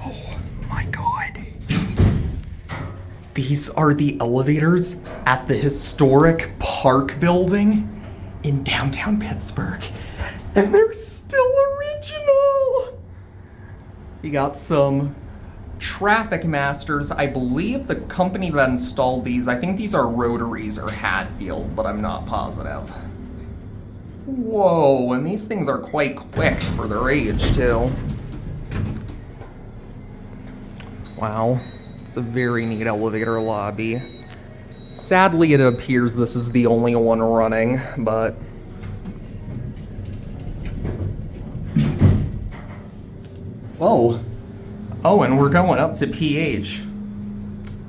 Oh my god. These are the elevators at the historic Park building in downtown Pittsburgh. And they're still original! You got some traffic masters. I believe the company that installed these, I think these are Rotaries or Hadfield, but I'm not positive. Whoa, and these things are quite quick for their age, too. Wow, it's a very neat elevator lobby. Sadly, it appears this is the only one running, but... Whoa. Oh, and we're going up to PH.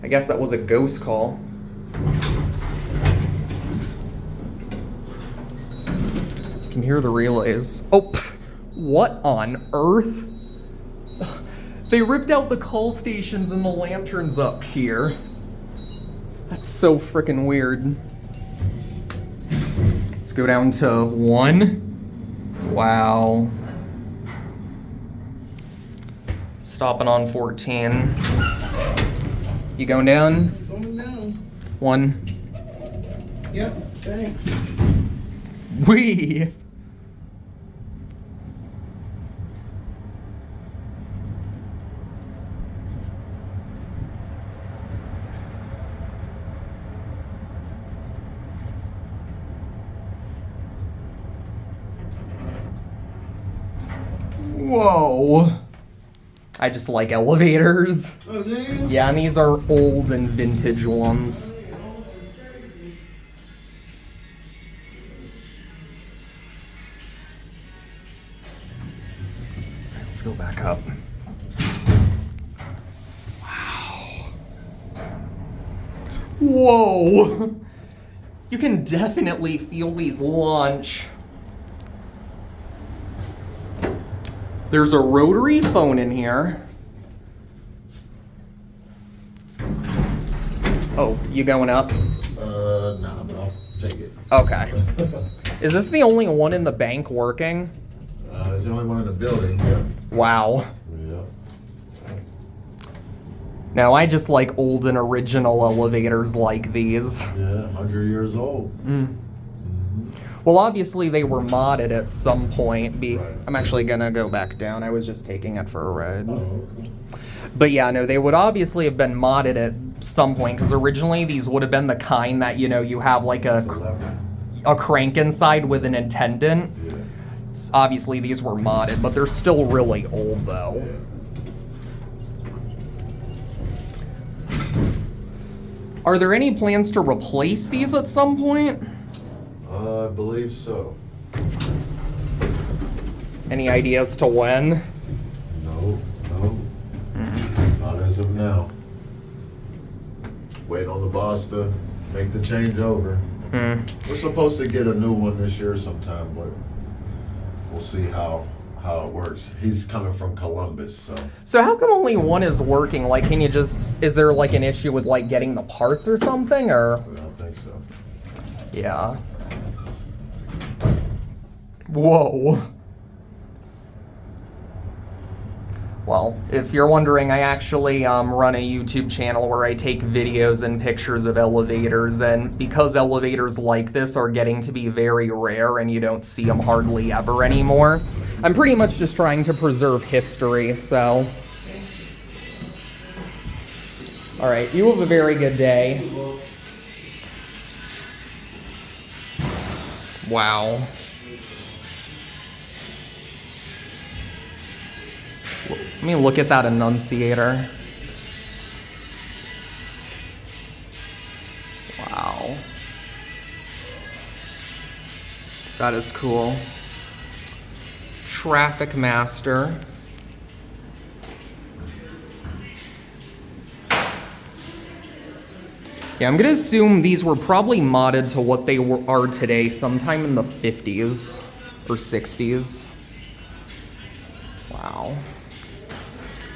I guess that was a ghost call. You can hear the relays. Oh, what on earth? They ripped out the call stations and the lanterns up here. That's so freaking weird. Let's go down to 1. Wow. Stopping on 14. You going down? Going down. 1. Yep, thanks. Wee. Whoa. I just like elevators. Oh, do you? Yeah, and these are old and vintage ones. Let's go back up. Wow. Whoa. You can definitely feel these launch. There's a rotary phone in here. Oh, you going up? Nah, but I'll take it. Okay. Is this the only one in the bank working? It's the only one in the building. Yeah. Wow. Yeah. Now, I just like old and original elevators like these. Yeah, 100 years old. Well, obviously they were modded at some point. Right. I'm actually gonna go back down. I was just taking it for a ride. Oh, okay. But yeah, no, they would obviously have been modded at some point, because originally these would have been the kind that, you know, you have like The lever. a crank inside with an attendant. Yeah. Obviously these were modded, but they're still really old though. Yeah. Are there any plans to replace these at some point? I believe so. Any ideas to when? No. Not as of now. Wait on the boss to make the changeover. We're supposed to get a new one this year sometime, but we'll see how it works. He's coming from Columbus, so. So how come only one is working? Like, can you just, is there like an issue with like getting the parts or something, or? I don't think so. Yeah. Whoa. Well, if you're wondering, I actually run a YouTube channel where I take videos and pictures of elevators, and because elevators like this are getting to be very rare and you don't see them hardly ever anymore, I'm pretty much just trying to preserve history, so. All right, you have a very good day. Wow. Let me look at that annunciator. Wow. That is cool. Traffic master. Yeah, I'm gonna assume these were probably modded to what they are today sometime in the 50s or 60s. Wow.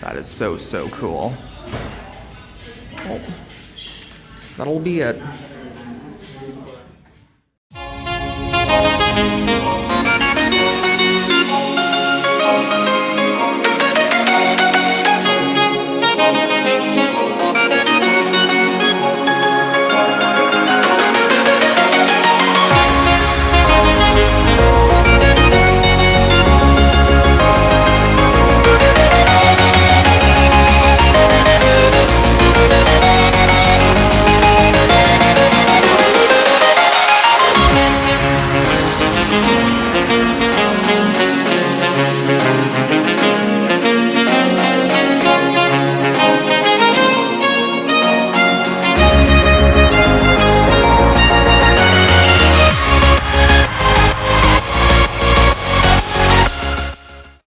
That is so, so cool. Well, that'll be it.